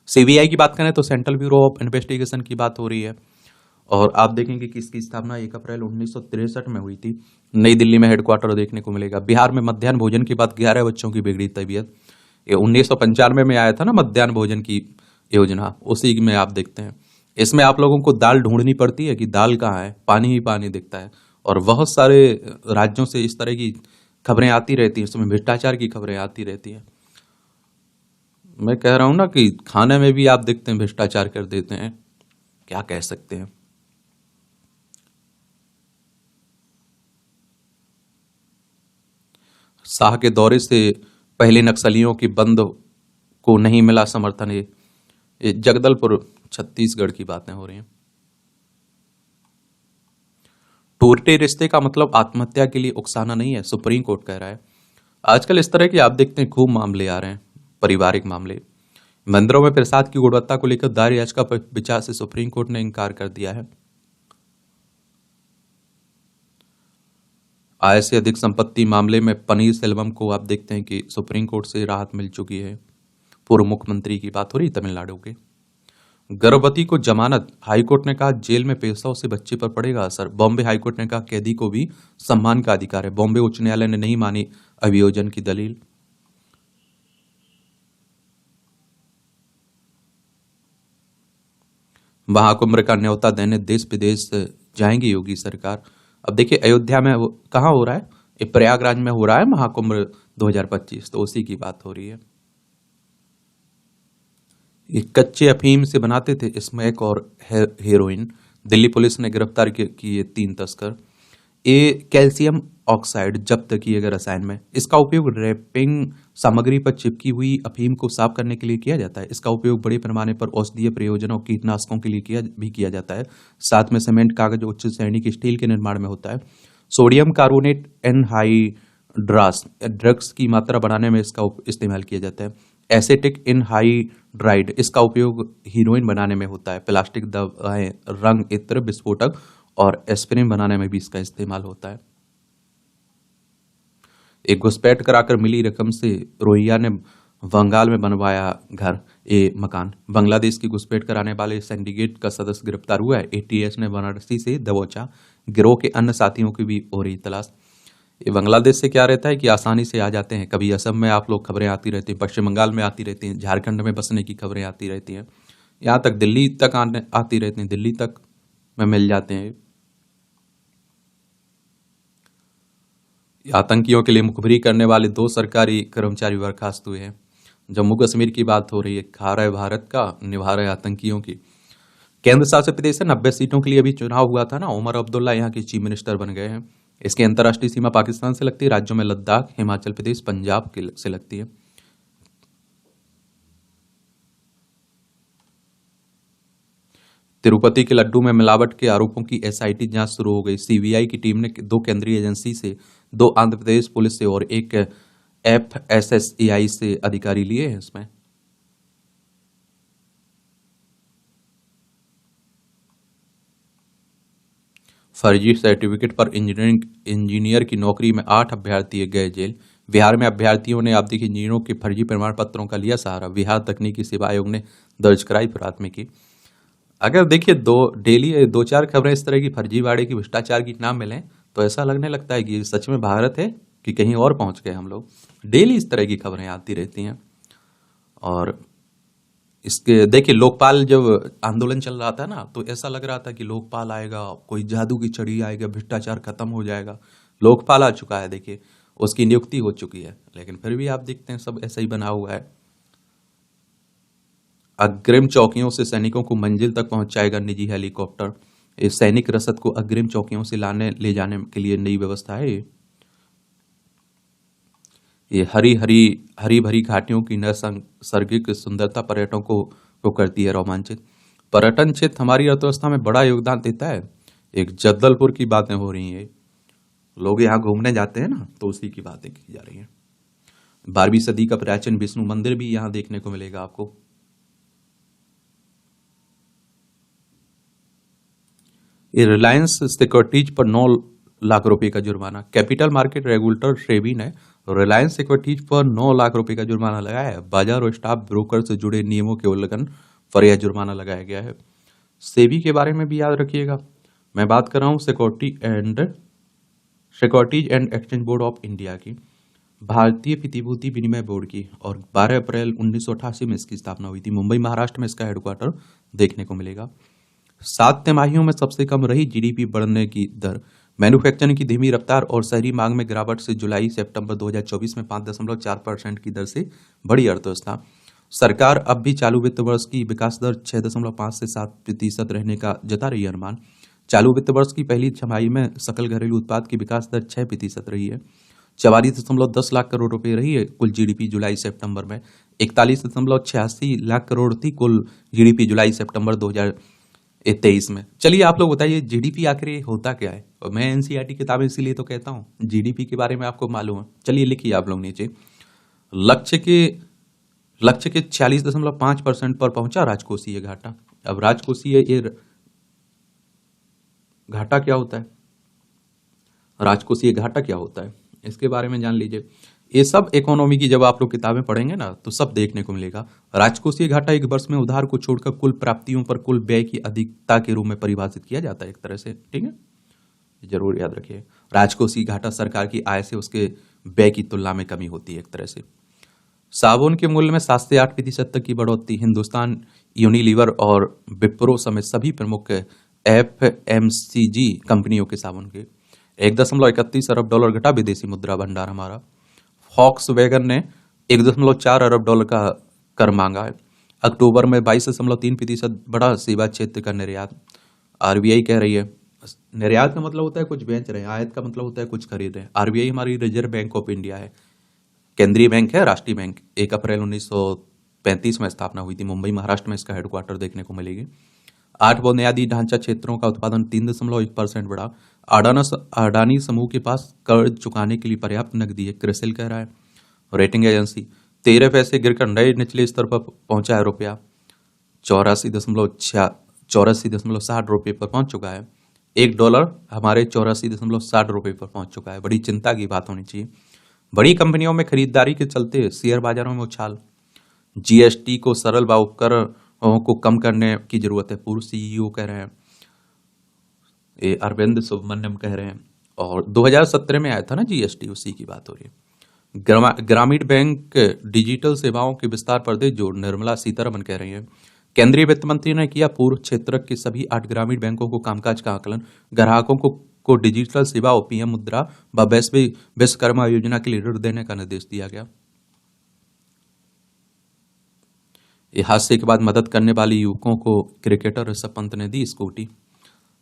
Speaker 1: सीबीआई की बात करें तो सेंट्रल ब्यूरो ऑफ इन्वेस्टिगेशन की बात हो रही है। और आप देखेंगे कि इसकी स्थापना 1 अप्रैल 1963 में हुई थी। नई दिल्ली में हेडक्वार्टर देखने को मिलेगा। बिहार में मध्याह्न भोजन के बाद 11 बच्चों की बिगड़ी तबीयत। ये 1995 में आया था ना मध्याह्न भोजन की योजना, उसी में आप देखते हैं। इसमें आप लोगों को दाल ढूंढनी पड़ती है कि दाल कहाँ है, पानी ही पानी दिखता है। और बहुत सारे राज्यों से इस तरह की खबरें आती रहती हैं, इसमें भ्रष्टाचार की खबरें आती रहती हैं। मैं कह रहा हूं ना कि खाने में भी आप देखते हैं भ्रष्टाचार कर देते हैं, क्या कह सकते हैं। शाह के दौरे से पहले नक्सलियों के बंद को नहीं मिला समर्थन। ये जगदलपुर छत्तीसगढ़ की बातें हो रही हैं। टूटे रिश्ते का मतलब आत्महत्या के लिए उकसाना नहीं है, सुप्रीम कोर्ट कह रहा है। आजकल इस तरह के आप देखते हैं खूब मामले आ रहे हैं, पारिवारिक मामले। मंदिरों में प्रसाद की गुणवत्ता को लेकर दायर याचिका पर विचार से सुप्रीम कोर्ट ने इनकार कर दिया है। आय से अधिक संपत्ति मामले में पनीर सेल्वम को आप देखते हैं कि सुप्रीम कोर्ट से राहत मिल चुकी है। पूर्व मुख्यमंत्री की बात हो रही तमिलनाडु के। गर्भवती को जमानत, हाईकोर्ट ने कहा जेल में पेशाब से बच्चे पर पड़ेगा असर। बॉम्बे हाईकोर्ट ने कहा कैदी को भी सम्मान का अधिकार है। बॉम्बे उच्च न्यायालय ने नहीं मानी अभियोजन की दलील। महाकुंभ का न्योता देने देश विदेश जाएंगी योगी सरकार। अब देखिए अयोध्या में कहाँ हो रहा है, ये प्रयागराज में हो रहा है महाकुंभ 2025, तो उसी की बात हो रही है। ये कच्चे अफीम से बनाते थे स्मैक और हेरोइन। दिल्ली पुलिस ने गिरफ्तार किए 3 तस्कर। ये कैल्शियम ऑक्साइड जब्त किए गए रसायन में। इसका उपयोग रैपिंग सामग्री पर चिपकी हुई अफीम को साफ करने के लिए किया जाता है। इसका उपयोग बड़े पैमाने पर औषधीय प्रयोजनों कीटनाशकों के लिए किया जाता है। साथ में सीमेंट, कागज, उच्च श्रेणी के स्टील के निर्माण में होता है। सोडियम कार्बोनेट एनहाइड्रास ड्रग्स की मात्रा बढ़ाने में इसका इस्तेमाल किया जाता है। एसेटिक एनहाइड्राइड इसका उपयोग हीरोइन बनाने में होता है। प्लास्टिक दवाएं, रंग, इत्र, विस्फोटक और एस्पिरिन बनाने में भी इसका इस्तेमाल होता है। एक घुसपैठ कराकर मिली रकम से रोहिंग्या ने बंगाल में बनवाया घर, मकान। बांग्लादेश की घुसपैठ कराने वाले सिंडिकेट का सदस्य गिरफ्तार हुआ है। एटीएस ने वाराणसी से दबोचा। गिरोह के अन्य साथियों की भी हो रही तलाश। ये बांग्लादेश से क्या रहता है कि आसानी से आ जाते हैं। कभी असम में आप लोग खबरें आती रहती हैं, पश्चिम बंगाल में आती रहती हैं, झारखंड में बसने की खबरें आती रहती हैं, यहाँ तक दिल्ली तक आती रहती हैं, दिल्ली तक में मिल जाते हैं। आतंकियों के लिए मुखबिरी करने वाले 2 सरकारी कर्मचारी बर्खास्त हुए हैं। जम्मू कश्मीर की बात हो रही है, खा रहा है भारत का, निभा रहे आतंकियों की। केंद्र शासित प्रदेश से 90 सीटों के लिए अभी चुनाव हुआ था ना, उमर अब्दुल्ला यहाँ के चीफ मिनिस्टर बन गए हैं। इसकी अंतर्राष्ट्रीय सीमा पाकिस्तान से लगती है। राज्यों में लद्दाख, हिमाचल प्रदेश, पंजाब से लगती है। तिरुपति के लड्डू में मिलावट के आरोपों की एसआईटी जांच शुरू हो गई। सीबीआई की टीम ने 2 केंद्रीय एजेंसी से, 2 आंध्र प्रदेश पुलिस से और 1 एफएसएसएआई से अधिकारी लिए हैं। इसमें फर्जी सर्टिफिकेट पर इंजीनियर की नौकरी में 8 अभ्यर्थी गए जेल। बिहार में अभ्यर्थियों ने आप देखिए इंजीनियरों के फर्जी प्रमाण पत्रों का लिया सहारा। बिहार तकनीकी सेवा आयोग ने दर्ज कराई प्राथमिकी। अगर देखिए डेली 2-4 खबरें इस तरह की फर्जीवाड़े की, भ्रष्टाचार की नाम मिलें तो ऐसा लगने लगता है कि सच में भारत है कि कहीं और पहुंच गए हम लोग। डेली इस तरह की खबरें आती रहती हैं। और इसके देखिए लोकपाल जब आंदोलन चल रहा था ना, तो ऐसा लग रहा था कि लोकपाल आएगा, कोई जादू की छड़ी आएगा, भ्रष्टाचार खत्म हो जाएगा। लोकपाल आ चुका है, देखिए उसकी नियुक्ति हो चुकी है, लेकिन फिर भी आप देखते हैं सब ऐसा ही बना हुआ है। अग्रिम चौकियों से सैनिकों को मंजिल तक पहुंचाएगा निजी हेलीकॉप्टर। इस सैनिक रसद को अग्रिम चौकियों से ले जाने के लिए नई व्यवस्था है। ये हरी भरी घाटियों की नैसर्गिक सुंदरता पर्यटकों को करती है रोमांचित। पर्यटन क्षेत्र हमारी अर्थव्यवस्था में बड़ा योगदान देता है। एक जगदलपुर की बातें हो रही हैं, लोग यहाँ घूमने जाते हैं ना, तो उसी की बातें की जा रही हैं। 12वीं सदी का प्राचीन विष्णु मंदिर भी यहाँ देखने को मिलेगा आपको। ये रिलायंस सिक्योरिटीज पर 9 लाख रुपए का जुर्माना। कैपिटल मार्केट रेगुलेटर सेबी ने रिलायंस सिक्योरिटीज पर 9 लाख रुपए का जुर्माना लगाया है। बाजार और स्टॉक ब्रोकर से जुड़े नियमों के उल्लंघन पर यह जुर्माना लगाया गया है। सेबी के बारे में भी याद रखिएगा, मैं बात कर रहा हूँ securities and exchange board of India की, भारतीय प्रतिभूति विनिमय बोर्ड की, और 12 अप्रैल 1988 में इसकी स्थापना हुई थी। मुंबई महाराष्ट्र में इसका हेडक्वार्टर देखने को मिलेगा। 7 तिमाहियों में सबसे कम रही जीडीपी बढ़ने की दर। मैन्युफैक्चरिंग की धीमी रफ्तार और शहरी मांग में गिरावट से जुलाई सितंबर 2024 में 5.4% की दर से बढ़ी अर्थव्यवस्था। सरकार अब भी चालू वित्त वर्ष की विकास दर 6.5 से 7% रहने का जता रही है अनुमान। चालू वित्त वर्ष की पहली छमाही में सकल घरेलू उत्पाद की विकास दर 6% रही है। 44.10 लाख करोड़ रुपए रही है कुल जीडीपी जुलाई सितंबर में। 41.86 लाख करोड़ थी कुल जीडीपी जुलाई सितंबर 2023 में। चलिए आप लोग बताइए जीडीपी आखिर होता क्या है। और मैं एनसीईआरटी किताबें इसीलिए तो कहता हूँ, जीडीपी के बारे में आपको मालूम है। चलिए लिखिए आप लोग नीचे। लक्ष्य के 46.5% पर पहुंचा राजकोषीय घाटा। अब राजकोषीय ये घाटा क्या होता है, राजकोषीय घाटा क्या होता है, इसके बारे में जान लीजिए। ये सब इकोनॉमी की जब आप लोग किताबें पढ़ेंगे ना, तो सब देखने को मिलेगा। राजकोषीय घाटा एक वर्ष में उधार को छोड़कर कुल प्राप्तियों पर कुल व्यय की अधिकता के रूप में परिभाषित किया जाता है एक तरह से, ठीक है, जरूर याद रखिए। राजकोषीय घाटा सरकार की आय से उसके व्यय की तुलना में कमी होती है एक तरह से। साबुन के मूल्य में 7 से 8% तक की बढ़ोतरी। हिंदुस्तान यूनिलीवर और विप्रो समेत सभी प्रमुख एफएमसीजी कंपनियों के साबुन के 1.31 अरब डॉलर घटा विदेशी मुद्रा भंडार हमारा। फॉक्स वैगन ने 1.4 अरब डॉलर का कर मांगा है। अक्टूबर में 22.3% बढ़ा सेवा क्षेत्र का निर्यात। आरबीआई कह रही है, निर्यात का मतलब होता है कुछ बेच रहे हैं, आयात का मतलब होता है कुछ खरीद रहे हैं। आरबीआई हमारी रिजर्व बैंक ऑफ इंडिया है, केंद्रीय बैंक है, राष्ट्रीय बैंक। 1 अप्रैल 1935 में स्थापना हुई थी। मुंबई महाराष्ट्र में इसका हेडक्वार्टर देखने को मिलेगी। 8 बुनियादी ढांचा क्षेत्रों का उत्पादन 3.1% बढ़ा। अडानी समूह के पास कर्ज चुकाने के लिए पर्याप्त नकदी है, क्रिसिल कह रहा है। रेटिंग एजेंसी 13 पैसे गिरकर नए निचले स्तर पर पहुंचा है रुपया। 84.60 रुपये पर पहुंच चुका है। $1 हमारे 84.60 रुपये पर पहुंच चुका है। बड़ी चिंता की बात होनी चाहिए। बड़ी कंपनियों में खरीदारी के चलते शेयर बाजारों में उछाल। जीएसटी को सरल व उपकरणों को कम करने की जरूरत है, पूर्व सीईओ कह रहे हैं, ये अरविंद सुब्रमण्यम कह रहे हैं। और 2017 में आया था ना जीएसटी, उसी की बात हो रही है। ग्रामीण बैंक डिजिटल सेवाओं के विस्तार पर दे जोर, निर्मला सीतारमन कह रही हैं। केंद्रीय वित्त मंत्री ने किया पूर्व क्षेत्र के सभी 8 ग्रामीण बैंकों को कामकाज का आकलन। ग्राहकों को डिजिटल सेवा और पीएम मुद्रा व वैश्विक विश्वकर्मा योजना के लिए ऋण देने का निर्देश दिया गया। ये हादसे के बाद मदद करने वाले युवकों को क्रिकेटर ऋषभ पंत ने दी स्कूटी।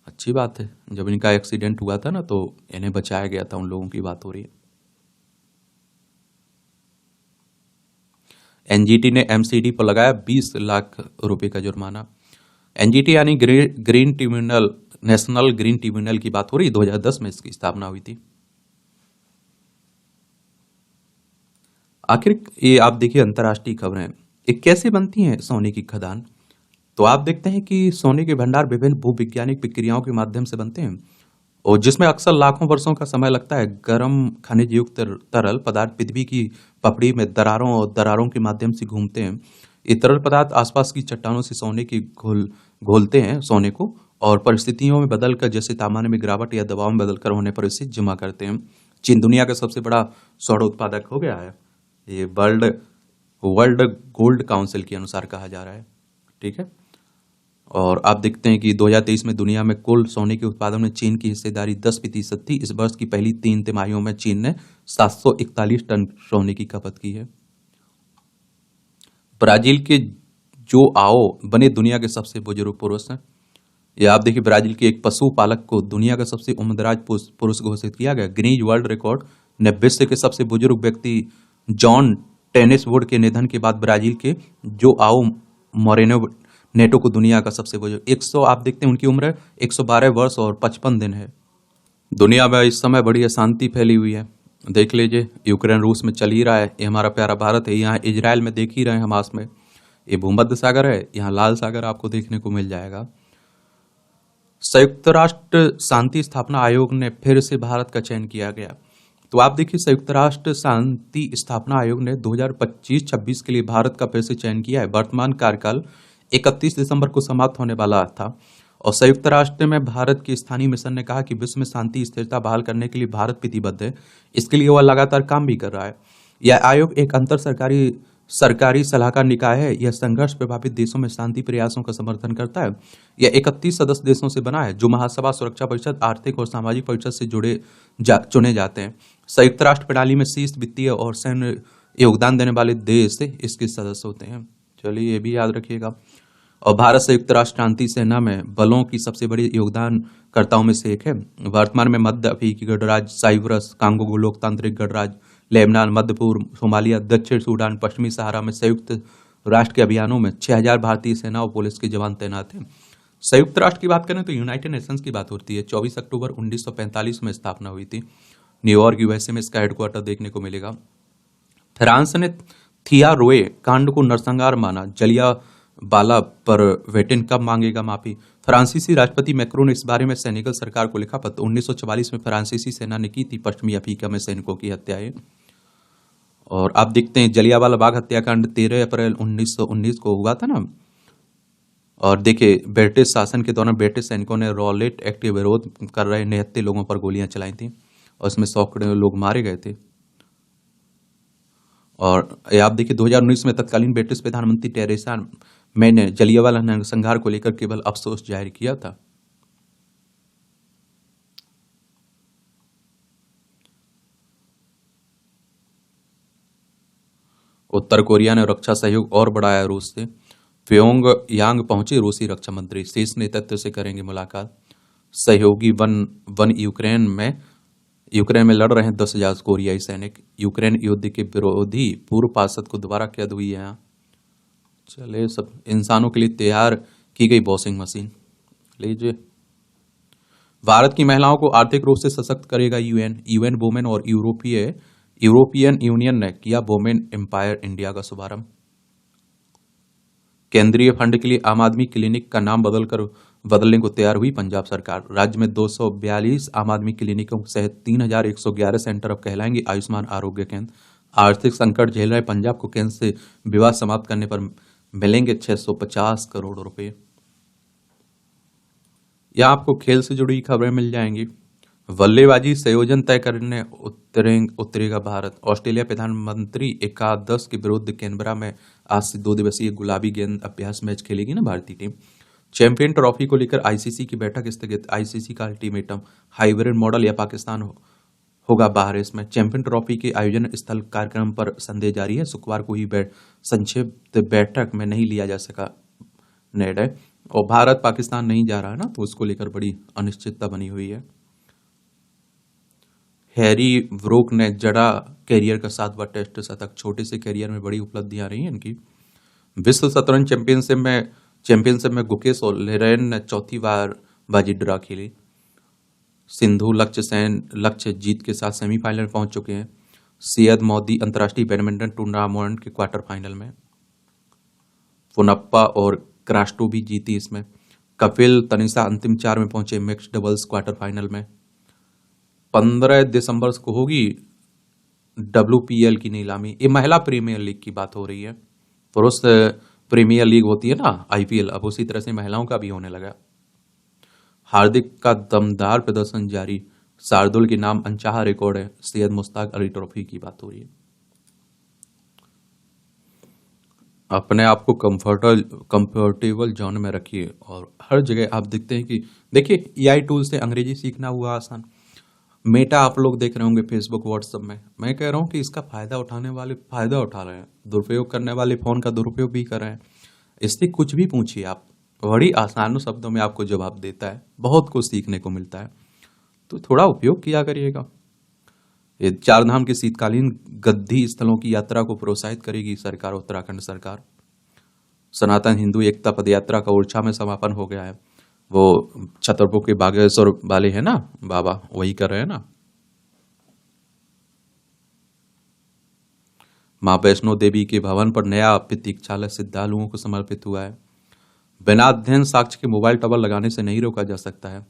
Speaker 1: अच्छी बात है, जब इनका एक्सीडेंट हुआ था ना तो इन्हें बचाया गया था, उन लोगों की बात हो रही है। एनजीटी ने एमसीडी पर लगाया 20 लाख रुपए का जुर्माना। एनजीटी यानी green tribunal, national green tribunal की बात हो रही है। 2010 में इसकी स्थापना हुई थी। आखिर ये आप देखिए अंतर्राष्ट्रीय खबरें, ये कैसे बनती हैं सोने की खदान। तो आप देखते हैं कि सोने के भंडार विभिन्न भूवैज्ञानिक प्रक्रियाओं के माध्यम से बनते हैं और जिसमें अक्सर लाखों वर्षों का समय लगता है। गर्म खनिज युक्त तरल पदार्थ पृथ्वी की पपड़ी में दरारों के माध्यम से घूमते हैं। ये तरल पदार्थ आसपास की चट्टानों से सोने की घोलते हैं सोने को, और परिस्थितियों में बदलकर, जैसे तापमान में गिरावट या दबाव में बदलकर होने पर इसे जमा करते हैं। चीन दुनिया का सबसे बड़ा स्वर्ण उत्पादक हो गया है, ये वर्ल्ड गोल्ड काउंसिल के अनुसार कहा जा रहा है। ठीक है, और आप देखते हैं कि 2023 में दुनिया में कुल सोने के उत्पादन में चीन की हिस्सेदारी 10% थी। इस वर्ष की पहली 3 तिमाहियों में चीन ने 741 टन सोने की खपत की है। ब्राजील के जो आओ बने दुनिया के सबसे बुजुर्ग पुरुष हैं। ये आप देखिए, ब्राजील के एक पशु पालक को दुनिया का सबसे उम्रदराज पुरुष घोषित किया गया। गिनीज वर्ल्ड रिकॉर्ड ने विश्व के सबसे बुजुर्ग व्यक्ति जॉन टेनिसवुड के निधन के बाद ब्राजील के जो आओ मोरेनो नेटो को दुनिया का सबसे बुजुर्ग 100, आप देखते हैं उनकी उम्र 112 वर्ष और 55 दिन है। दुनिया में इस समय बड़ी अशांति फैली हुई है। देख लीजिए, यूक्रेन रूस में चल ही रहा है, ये हमारा प्यारा भारत है। यहाँ इजराइल में देख ही रहे हैं, हमास में ये भूमध्य सागर है, यहाँ लाल सागर आपको देखने को मिल जाएगा। संयुक्त राष्ट्र शांति स्थापना आयोग ने फिर से भारत का चयन किया गया। तो आप देखिए, संयुक्त राष्ट्र शांति स्थापना आयोग ने 2025-26 के लिए भारत का फिर से चयन किया है। वर्तमान कार्यकाल 31 दिसंबर को समाप्त होने वाला था और संयुक्त राष्ट्र में भारत के स्थानीय मिशन ने कहा कि विश्व में शांति स्थिरता बहाल करने के लिए भारत प्रतिबद्ध है। इसके लिए वह लगातार काम भी कर रहा है। यह आयोग एक अंतर सरकारी सलाहकार निकाय है। यह संघर्ष प्रभावित देशों में शांति प्रयासों का समर्थन करता है। यह 31 सदस्य देशों से बना है, जो महासभा, सुरक्षा परिषद, आर्थिक और सामाजिक परिषद से चुने जाते हैं। संयुक्त राष्ट्र प्रणाली में शीर्ष वित्तीय और सैन्य योगदान देने वाले देश इसके सदस्य होते हैं। चलिए, ये भी याद रखिएगा। और भारत संयुक्त राष्ट्र शांति सेना में बलों की सबसे बड़ी योगदानकर्ताओं में से एक है। वर्तमान में मध्य अफ्रीकी गणराज्य, साइप्रस, कांगो लोकतांत्रिक गणराज्य, लेबनान, मध्य पूर्व, सोमालिया, दक्षिण सूडान, पश्चिमी सहारा में संयुक्त राष्ट्र के अभियानों में 6000 भारतीय सेना और पुलिस के जवान तैनात हैं। संयुक्त राष्ट्र की बात करें तो यूनाइटेड नेशंस की बात होती है। 24 अक्टूबर 1945 में स्थापना हुई थी। न्यूयॉर्क यूएसए में इसका हेडक्वार्टर देखने को मिलेगा। फ्रांस ने थिया रोए कांड को नरसंहार माना। जलियांवाला पर वेटिन कब मांगेगा माफी? फ्रांसीसी राष्ट्रपति मैक्रोन ने इस बारे में सेनेगल सरकार को लिखा पत्र। 1944 में फ्रांसीसी सेना ने की थी पश्चिमी अफ्रीका में सैनिकों की हत्याएं। और आप देखते हैं जलियांवाला बाग हत्याकांड 13 अप्रैल 1919 को हुआ था ना। और देखिए, ब्रिटिश शासन के दौरान ब्रिटिश सैनिकों ने रॉलेट एक्ट के विरोध कर रहे निहत्थे लोगों पर गोलियां चलाई थी और इसमें 100 लोग मारे गए थे। और ये आप देखिए 2019 में तत्कालीन ब्रिटिश प्रधानमंत्री टेरेसा मे ने जलियांवाला नरसंहार को लेकर केवल अफसोस जाहिर किया था। उत्तर कोरिया ने रक्षा सहयोग और बढ़ाया रूस से। प्योंग यांग पहुंचे रूसी रक्षा मंत्री, शीर्ष नेतृत्व से करेंगे मुलाकात। सहयोगी वन वन यूक्रेन में लड़ रहे हैं 10,000 कोरियाई सैनिक। यूक्रेन युद्ध के विरोधी पूर्व पार्षद को दोबारा कैद हुई है यहाँ। चले सब इंसानों के लिए तैयार की गई वॉशिंग मशीन लीजिए। भारत की महिलाओं को आर्थिक रूप से सशक्त करेगा यूएन वुमेन और यूरोपियन यूनियन ने किया वुमेन एम्पायर इंडिया का शुभारंभ। केंद्रीय फंड के लिए आम आदमी क्लिनिक का नाम बदलने को तैयार हुई पंजाब सरकार। राज्य में 242 आम आदमी क्लिनिकों सहित 3,111 सेंटर अब कहलाएंगे आयुष्मान आरोग्य केंद्र। आर्थिक संकट झेल रहे पंजाब को केंद्र से विवाद समाप्त करने पर मिलेंगे 650 करोड़ रुपए। यहाँ आपको खेल से जुड़ी खबरें मिल जाएंगी। बल्लेबाजी संयोजन तय करने उतरेगा भारत। ऑस्ट्रेलिया प्रधानमंत्री एकादश के विरुद्ध कैनबरा में आज से 2 दिवसीय गुलाबी गेंद अभ्यास मैच खेलेगी ना भारतीय टीम। चैंपियन ट्रॉफी को लेकर आईसीसी की बैठक स्थगित। आईसीसी का अल्टीमेटम, हाइब्रिड मॉडल या पाकिस्तान होगा बाहर। इसमें चैंपियन ट्रॉफी के आयोजन स्थल कार्यक्रम पर संदेह जारी है। शुक्रवार को ही संक्षिप्त बैठक में नहीं लिया जा सका निर्णय, और भारत पाकिस्तान नहीं जा रहा है ना, तो उसको लेकर बड़ी अनिश्चितता बनी हुई है। हैरी ब्रूक ने जड़ा कैरियर का 7वां टेस्ट शतक। छोटे से कैरियर में बड़ी उपलब्धियां रही हैं इनकी। विश्व शतरंज चैंपियनशिप में गुकेश और लेरेन ने चौथी बार बाजी ड्रा खेली। सिंधु लक्ष्य जीत के साथ सेमीफाइनल पहुंच चुके हैं। सैयद मोदी अंतर्राष्ट्रीय बैडमिंटन टूर्नामेंट के क्वार्टर फाइनल में पुनप्पा और क्रास्टो भी जीती। इसमें कपिल तनिषा अंतिम 4 में पहुंचे मिक्स्ड डबल्स क्वार्टर फाइनल में। 15 दिसंबर को होगी WPL की नीलामी। ये महिला प्रीमियर लीग की बात हो रही है। पुरुष प्रीमियर लीग होती है ना IPL, अब उसी तरह से महिलाओं का भी होने लगा। हार्दिक का दमदार प्रदर्शन जारी। शार्दुल के नाम अनचाहा रिकॉर्ड है। सैयद मुश्ताक अली ट्रॉफी की बात हो रही है। अपने आप को कंफर्टेबल जोन में रखिए और हर जगह आप देखते हैं कि देखिए AI टूल से अंग्रेजी सीखना हुआ आसान। मेटा आप लोग देख रहे होंगे फेसबुक व्हाट्सएप में। मैं कह रहा हूँ कि इसका फायदा उठाने वाले फायदा उठा रहे हैं, दुरुपयोग करने वाले फोन का दुरुपयोग भी कर रहे हैं। इससे कुछ भी पूछिए आप, बड़ी आसान शब्दों में आपको जवाब देता है। बहुत कुछ सीखने को मिलता है, तो थोड़ा उपयोग किया करिएगा। ये 4 धाम के शीतकालीन गद्दी स्थलों की यात्रा को प्रोत्साहित करेगी सरकार, उत्तराखंड सरकार। सनातन हिंदू एकता पदयात्रा का ओरछा में समापन हो गया है। वो छतरपुर के बागेश्वर वाले हैं ना बाबा, वही कर रहे हैं ना। मां वैष्णो देवी के भवन पर नया प्रतीक्षालय श्रद्धालुओं को समर्पित हुआ है। बिना अध्ययन साक्ष्य के मोबाइल टावर लगाने से नहीं रोका जा सकता है।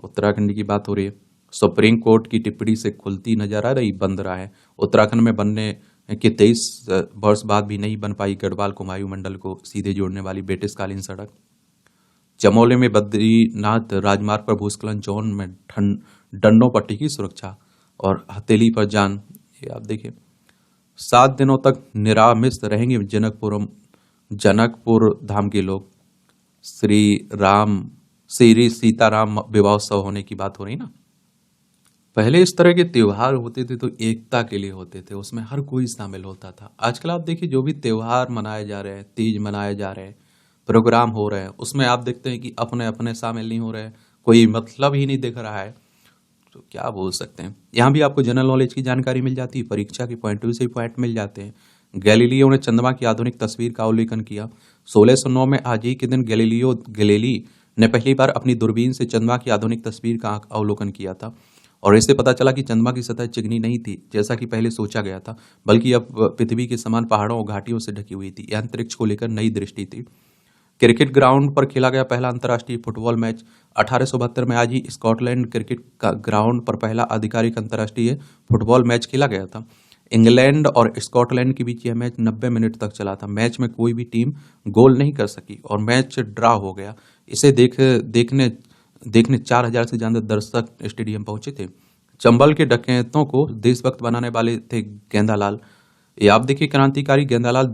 Speaker 1: उत्तराखंड की बात हो रही है। सुप्रीम कोर्ट की टिप्पणी से खुलती नजर आ रही बंद रहा है। उत्तराखंड में बनने के 23 वर्ष बाद भी नहीं बन पाई गढ़वाल कुमायूं मंडल को सीधे जोड़ने वाली ब्रिटिशकालीन सड़क। चमोली में बद्रीनाथ राजमार्ग पर भूस्खलन, जोन में डंडों पट्टी की सुरक्षा और हथेली पर जान। ये आप देखिए 7 दिनों तक निरामिष रहेंगे जनकपुर धाम के लोग। श्री सीताराम विवाहोत्सव होने की बात हो रही ना। पहले इस तरह के त्योहार होते थे तो एकता के लिए होते थे, उसमें हर कोई शामिल होता था। आजकल आप देखिए जो भी त्योहार मनाए जा रहे हैं, तीज मनाए जा रहे हैं, प्रोग्राम हो रहे हैं, उसमें आप देखते हैं कि अपने अपने शामिल नहीं हो रहे हैं, कोई मतलब ही नहीं दिख रहा है। तो क्या बोल सकते हैं। यहाँ भी आपको जनरल नॉलेज की जानकारी मिल जाती है, परीक्षा के पॉइंट से पॉइंट मिल जाते हैं। गैलीलियो ने चंद्रमा की आधुनिक तस्वीर का अवलोकन किया। 1609 में आज ही के दिन गैलीली ने पहली बार अपनी दूरबीन से चंद्रमा की आधुनिक तस्वीर का अवलोकन किया था, और इससे पता चला कि चंद्रमा की सतह चिकनी नहीं थी जैसा कि पहले सोचा गया था, बल्कि अब पृथ्वी के समान पहाड़ों और घाटियों से ढकी हुई थी। यह अंतरिक्ष को लेकर नई दृष्टि थी। क्रिकेट ग्राउंड पर खेला गया पहला अंतर्राष्ट्रीय फुटबॉल मैच। 1872 में आज ही स्कॉटलैंड क्रिकेट का ग्राउंड पर पहला आधिकारिक अंतर्राष्ट्रीय फुटबॉल मैच खेला गया था। इंग्लैंड और स्कॉटलैंड के बीच यह मैच 90 मिनट तक चला था। मैच में कोई भी टीम गोल नहीं कर सकी और मैच ड्रा हो गया। इसे देखने 4000 से ज्यादा दर्शक स्टेडियम पहुंचे थे। चंबल के डकैतों को देशभक्त बनाने वाले थे गेंदालाल। ये आप देखिए क्रांतिकारी गेंदालाल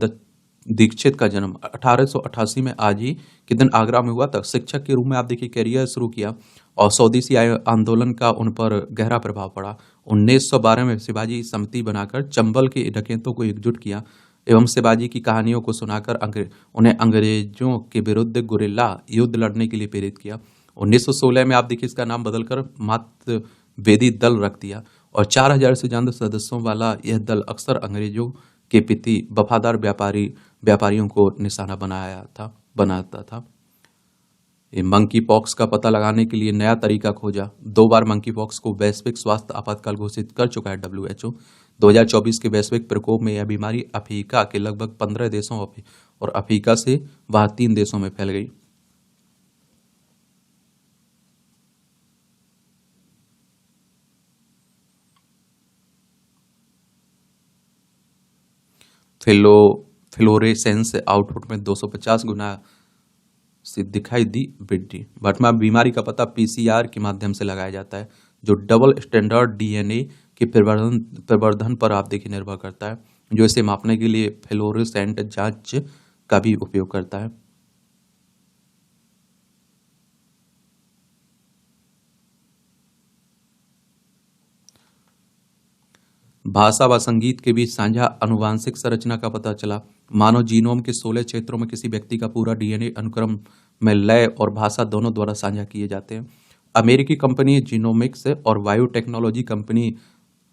Speaker 1: दीक्षित का जन्म 1888 में आज ही के दिन आगरा में हुआ था। शिक्षक के रूप में आप देखिए करियर शुरू किया और स्वदेशी आंदोलन का उन पर गहरा प्रभाव पड़ा। 1912 में शिवाजी समिति बनाकर चंबल के डकैतों को एकजुट किया एवं शिवाजी की कहानियों को सुनाकर उन्हें अंग्रेजों के विरुद्ध गुरिल्ला युद्ध लड़ने के लिए प्रेरित किया। 1916 में आप देखिए इसका नाम बदलकर मातृ वेदी दल रख दिया और 4000 से ज्यादा सदस्यों वाला यह दल अक्सर अंग्रेजों के प्रति वफादार व्यापारियों को निशाना बनाता था। ये मंकी पॉक्स का पता लगाने के लिए नया तरीका खोजा। 2 बार मंकी पॉक्स को वैश्विक स्वास्थ्य आपातकाल घोषित कर चुका है WHO। 2024 के वैश्विक प्रकोप में यह बीमारी अफ्रीका के लगभग 15 देशों और अफ्रीका से वह 3 देशों में फैल गई। फ्लोरेसेंस आउटपुट में 250 गुना से दिखाई दी वृद्धि। वर्तमान बीमारी का पता PCR के माध्यम से लगाया जाता है, जो डबल स्टैंडर्ड DNA के प्रवर्धन पर आप देखिए निर्भर करता है, जो इसे मापने के लिए फ्लोरेसेंट जांच का भी उपयोग करता है। भाषा व संगीत के बीच साझा आनुवांशिक संरचना का पता चला। मानव जीनोम के 16 क्षेत्रों में किसी व्यक्ति का पूरा DNA अनुक्रम में लय और भाषा दोनों द्वारा साझा किए जाते हैं। अमेरिकी कंपनी जीनोमिक्स और बायोटेक्नोलॉजी कंपनी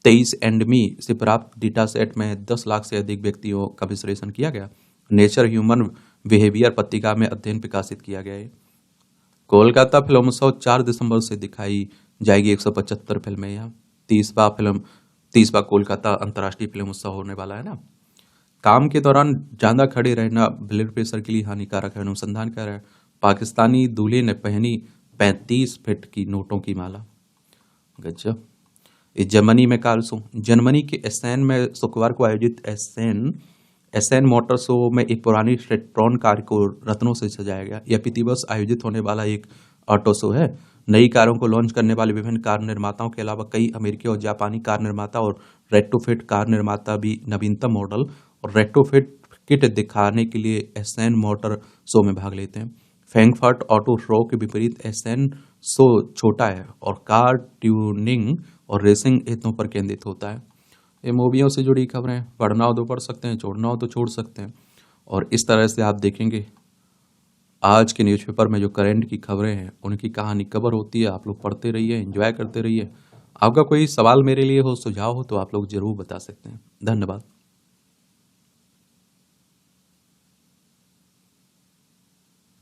Speaker 1: 23andMe से प्राप्त डेटा सेट में 10 लाख से अधिक व्यक्तियों का विश्लेषण किया गया। नेचर ह्यूमन बिहेवियर पत्रिका में अध्ययन प्रकाशित किया गया है। कोलकाता फिल्मोत्सव 4 दिसंबर से दिखाई जाएगी 175 फिल्में। यहाँ 30वां कोलकाता अंतर्राष्ट्रीय फिल्म उत्सव होने वाला है ना। काम के दौरान ज्यादा खड़े रहना ब्लड प्रेशर के लिए हानिकारक है, अनुसंधान कर रहा है। पाकिस्तानी दूल्हे ने पहनी 35 फीट की नोटों की माला। गजब। जर्मनी में कार शो। जर्मनी के एसेन में शुक्रवार को आयोजित एसेन मोटर शो में एक पुरानी स्टेट्रॉन कार को रत्नों से सजाया गया। यह प्रतिवर्ष आयोजित होने वाला एक ऑटो शो है। नई कारों को लॉन्च करने वाले विभिन्न कार निर्माताओं के अलावा कई अमेरिकी और जापानी कार निर्माता और रेट्रोफिट कार निर्माता भी नवीनतम मॉडल और रेट्रोफिट किट दिखाने के लिए एसेन मोटर शो में भाग लेते हैं। फ्रैंकफर्ट ऑटो शो के विपरीत एसेन शो छोटा है और कार ट्यूनिंग और रेसिंग हितों पर केंद्रित होता है। ये मूवियों से जुड़ी खबरें, पढ़ना हो तो पढ़ सकते हैं, छोड़ना हो तो छोड़ सकते हैं। और इस तरह से आप देखेंगे आज के न्यूज़पेपर में जो करंट की खबरें हैं उनकी कहानी कवर होती है। आप लोग पढ़ते रहिए, एंजॉय करते रहिए। आपका कोई सवाल मेरे लिए हो, सुझाव हो तो आप लोग जरूर बता सकते हैं। धन्यवाद।